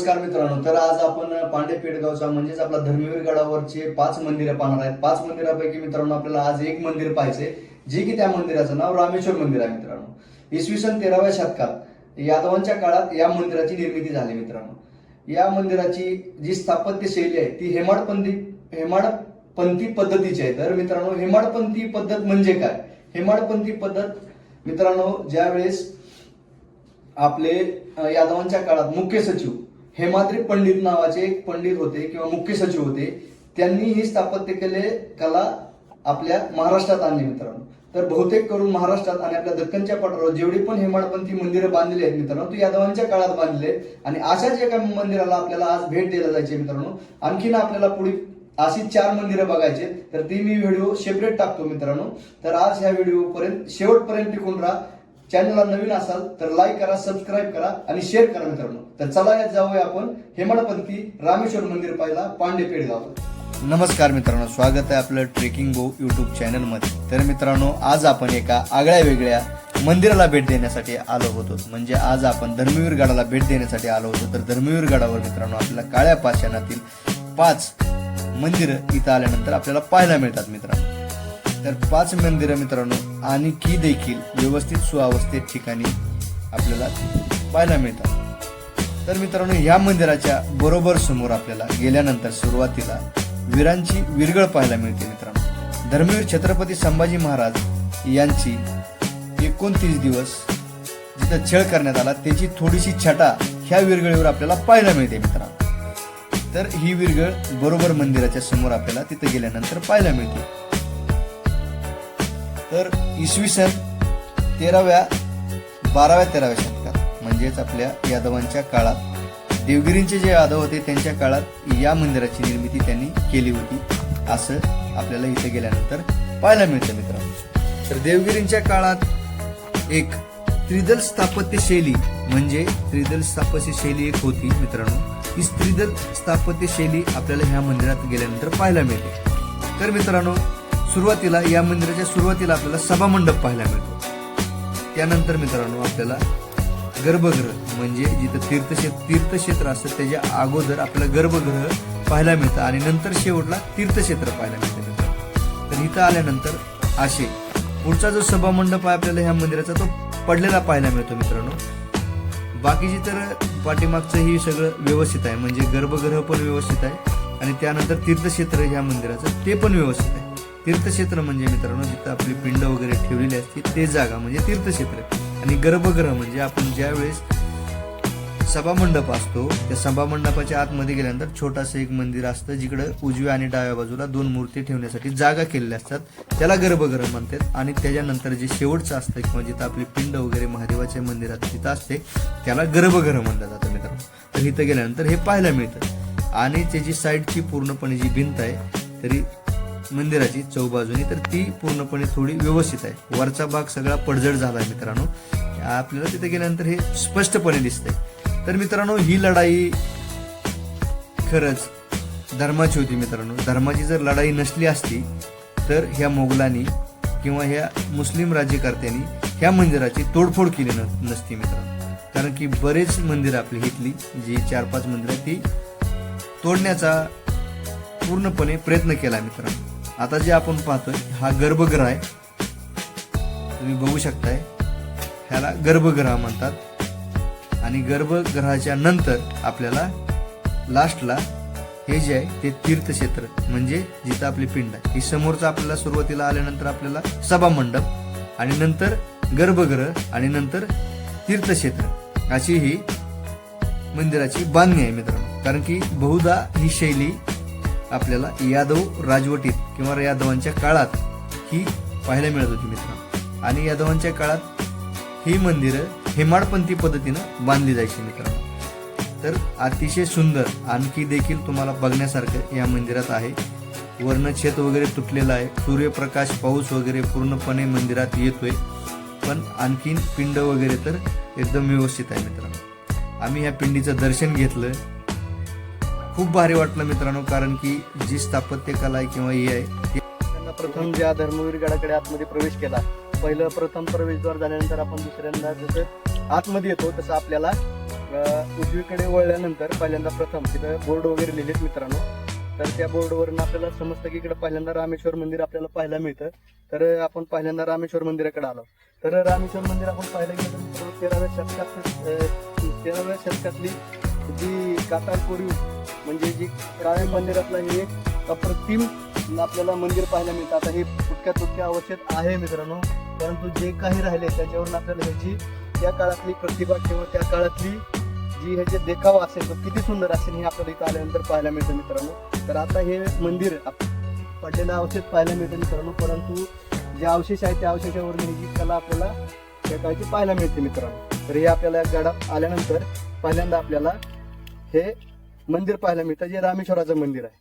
नमस्कार मित्रांनो, तर आज आपण पांडेपेठ गावचा म्हणजेच आपला धर्मवीर गडावरचे 5 मंदिरं पाहणार आहेत। 5 मंदिरापैकी मित्रांनो आपल्याला आज एक मंदिर पाहायचे, जे की त्या मंदिराचं नाव रामेश्वर मंदिर आहे मित्रांनो। इसवी सन 13व्या शतकात यादवांच्या काळात या मंदिराची निर्मिती झाली मित्रांनो। या मंदिराची जी स्थापत्य शैली आहे ती हेमाडपंथी पद्धतीची आहे। तर मित्रांनो हेमाडपंथी पद्धत म्हणजे काय? हेमाडपंथी पद्धत मित्रांनो ज्यावेळेस आपले यादवांच्या काळात मुख्य सचिव हेमाद्री पंडित नावाचे एक पंडित होते किंवा मुख्य सचिव होते, त्यांनी ही स्थापत्य कला आपल्या महाराष्ट्रात आणली मित्रांनो। तर बहुतेक करून महाराष्ट्रात आणि आपल्या दक्कनच्या पठारावर जेवढी पण हेमाडपंथी मंदिरं बांधलेली आहेत मित्रांनो, ती यादवांच्या काळात बांधलेली आहेत। आणि अशाच एका मंदिराला आपल्याला आज भेट द्यायला जायची मित्रांनो। आणखीन आपल्याला पुढे अशी 4 मंदिरं बघायचे, तर ती मी व्हिडिओ सेपरेट टाकतो मित्रांनो। तर आज ह्या व्हिडिओ पर्यंत शेवटपर्यंत टिकून राहा। चॅनलला नवीन असाल तर लाईक करा, सबस्क्राईब करा आणि शेअर करा मित्रांनो। तर चला यात जाऊया आपण हेमाडपंथी रामेश्वर मंदिर पाहिला पांडेपेठ गावात। नमस्कार मित्रांनो, स्वागत आहे आपलं ट्रेकिंग गो यूट्यूब चॅनल मध्ये। तर मित्रांनो आज आपण एका आगळ्या वेगळ्या मंदिराला भेट देण्यासाठी आलो होतो, म्हणजे आज आपण धर्मवीर गडाला भेट देण्यासाठी आलो होतो। तर धर्मवीर गडावर मित्रांनो आपल्याला काळ्या पाषाणातील 5 मंदिरं इथं आल्यानंतर आपल्याला पाहायला मिळतात मित्रांनो। तर 5 मंदिरं मित्रांनो आणखी देखील व्यवस्थित सुअवस्थेत ठिकाणी आपल्याला पाहायला मिळतात। तर मित्रांनो या मंदिराच्या बरोबर समोर आपल्याला गेल्यानंतर सुरुवातीला वीरांची विरगळ पाहायला मिळते मित्रांनो। धर्मवीर छत्रपती संभाजी महाराज यांची 29 दिवस जिथं छळ करण्यात आला त्याची थोडीशी छटा ह्या विरगळीवर आपल्याला पाहायला मिळते मित्रांनो। तर ही विरगळ बरोबर मंदिराच्या समोर आपल्याला तिथं गेल्यानंतर पाहायला मिळते। तर इसवी सन 12व्या 13व्या शतकात म्हणजेच आपल्या यादवांच्या काळात देवगिरींचे जे यादव होते त्यांच्या काळात या मंदिराची निर्मिती त्यांनी केली होती, असं आपल्याला इथे गेल्यानंतर पाहायला मिळतं मित्रांनो। तर देवगिरींच्या काळात एक त्रिदल स्थापत्य शैली म्हणजे त्रिदल स्थापत्य शैली एक होती मित्रांनो। ही त्रिदल स्थापत्य शैली आपल्याला ह्या मंदिरात गेल्यानंतर पाहायला मिळते। तर मित्रांनो सुरुवातीला या मंदिराच्या सुरुवातीला आपल्याला सभामंडप पाहायला मिळतो। त्यानंतर मित्रांनो आपल्याला गर्भगृह म्हणजे जिथं तीर्थक्षेत्र असतं त्याच्या अगोदर आपल्याला गर्भगृह पाहायला मिळतं आणि नंतर शेवटला तीर्थक्षेत्र पाहायला मिळतं मित्रांनो। तर इथं आल्यानंतर असे पुढचा जो सभामंडप आहे आपल्याला ह्या मंदिराचा तो पडलेला पाहायला मिळतो मित्रांनो। बाकीची तर पाठीमागचं ही सगळं व्यवस्थित आहे, म्हणजे गर्भगृह पण व्यवस्थित आहे आणि त्यानंतर तीर्थक्षेत्र ह्या मंदिराचं ते पण व्यवस्थित आहे। तीर्थक्षेत्र म्हणजे मित्रांनो जिथं आपली पिंड वगैरे ठेवलेली असते ते जागा म्हणजे तीर्थक्षेत्र, आणि गर्भगृह म्हणजे आपण ज्या वेळेस सभामंडप असतो त्या सभामंडपाच्या आतमध्ये गेल्यानंतर छोटासं एक मंदिर असतं जिकडं उजव्या आणि डाव्या बाजूला 2 मूर्ती ठेवण्यासाठी जागा केलेल्या असतात, त्याला गर्भगृह म्हणतात। आणि त्याच्यानंतर जे शेवटचं असतं किंवा जिथं आपली पिंड वगैरे महादेवाच्या मंदिरात जिथं असते त्याला गर्भगृह म्हणलं जातं मित्रांनो। तर इथं गेल्यानंतर हे पाहायला मिळतं आणि त्याची साईडची पूर्णपणे जी भिंत आहे तरी मंदिराची चौबाजूनी तर ती पूर्णपणे थोडी व्यवस्थित आहे। वरचा भाग सगळा पडझड झाला आहे मित्रांनो, आपल्याला तिथे गेल्यानंतर हे स्पष्टपणे दिसतंय। तर मित्रांनो ही लढाई खरंच धर्माची होती मित्रांनो। धर्माची जर लढाई नसली असती तर ह्या मोगलांनी किंवा ह्या मुस्लिम राज्यकर्त्यांनी ह्या मंदिराची तोडफोड केली नसती मित्रांनो, कारण की बरेच मंदिरं आपली इथली जी 4-5 मंदिरं ती तोडण्याचा पूर्णपणे प्रयत्न केला मित्रांनो। आता जे आपण पाहतोय हा गर्भगृह आहे, तुम्ही बघू शकताय, ह्याला गर्भगृह म्हणतात। आणि गर्भगृहाच्या नंतर आपल्याला लास्टला हे जे आहे ते तीर्थक्षेत्र म्हणजे जिथं आपली पिंड आहे, ही समोरचं आपल्याला सुरुवातीला आल्यानंतर आपल्याला सभामंडप आणि नंतर गर्भगृह आणि नंतर तीर्थक्षेत्र अशी ही मंदिराची बांधणी आहे मित्रांनो। कारण की बहुधा ही शैली आपल्याला यादव राजवटीत किंवा यादवांच्या काळात ही पाहायला मिळत होती मित्रांनो। आणि यादवांच्या काळात ही मंदिरं हेमाडपंथी पद्धतीनं बांधली जायची मित्रांनो। तर अतिशय सुंदर आणखी देखील तुम्हाला बघण्यासारखं या मंदिरात आहे। वर्ण छत वगैरे तुटलेलं आहे, सूर्यप्रकाश पाऊस वगैरे पूर्णपणे मंदिरात येतोय, पण आणखीन पिंड वगैरे तर एकदम व्यवस्थित आहे मित्रांनो। आम्ही ह्या पिंडीचं दर्शन घेतलं, खूप भारी वाटलं मित्रांनो, कारण की जी स्थापत्य कला आहे किंवा हे आहे त्यांना प्रथम ज्या धर्मवीर गडाकडे आतमध्ये प्रवेश केला, प्रथम प्रवेशद्वार झाल्यानंतर आपण दुसऱ्यांदा जसं आतमध्ये येतो तसं आपल्याला उजवीकडे वळल्यानंतर पहिल्यांदा प्रथम तिथं बोर्ड वगैरे लिहिलेत मित्रांनो. तर त्या बोर्डवरून आपल्याला समजतं की इकडे पहिल्यांदा रामेश्वर मंदिर आपल्याला पाहायला मिळतं. तर आपण पहिल्यांदा रामेश्वर मंदिराकडे आलो. तर रामेश्वर मंदिर आपण पाहायला गेलं तर 13व्या शतकातली जी काताळपूर्वी म्हणजे जी काळ्या मंदिरातला हे एक अप्रतिम आपल्याला मंदिर पाहायला मिळतं. आता हे तुटक्या अवस्थेत आहे मित्रांनो, परंतु जे काही राहिले त्याच्यावरून आपल्याला ह्याची त्या काळातली प्रतिभा किंवा त्या काळातली जी ह्याचे देखावा असेल तो किती सुंदर असेल हे आपल्याला इथं आल्यानंतर पाहायला मिळतं मित्रांनो. तर आता हे मंदिर पडलेल्या अवस्थेत पाहायला मिळतं मित्रांनो, परंतु जे अवशेष आहे त्या अवशेषावरून ही कला आपल्याला त्या काळची पाहायला मिळते मित्रांनो. तर हे आपल्याला या गडात आल्यानंतर पहिल्यांदा आपल्याला हे मंदिर पाहायला मिळतं जे रामेश्वराचं मंदिर आहे.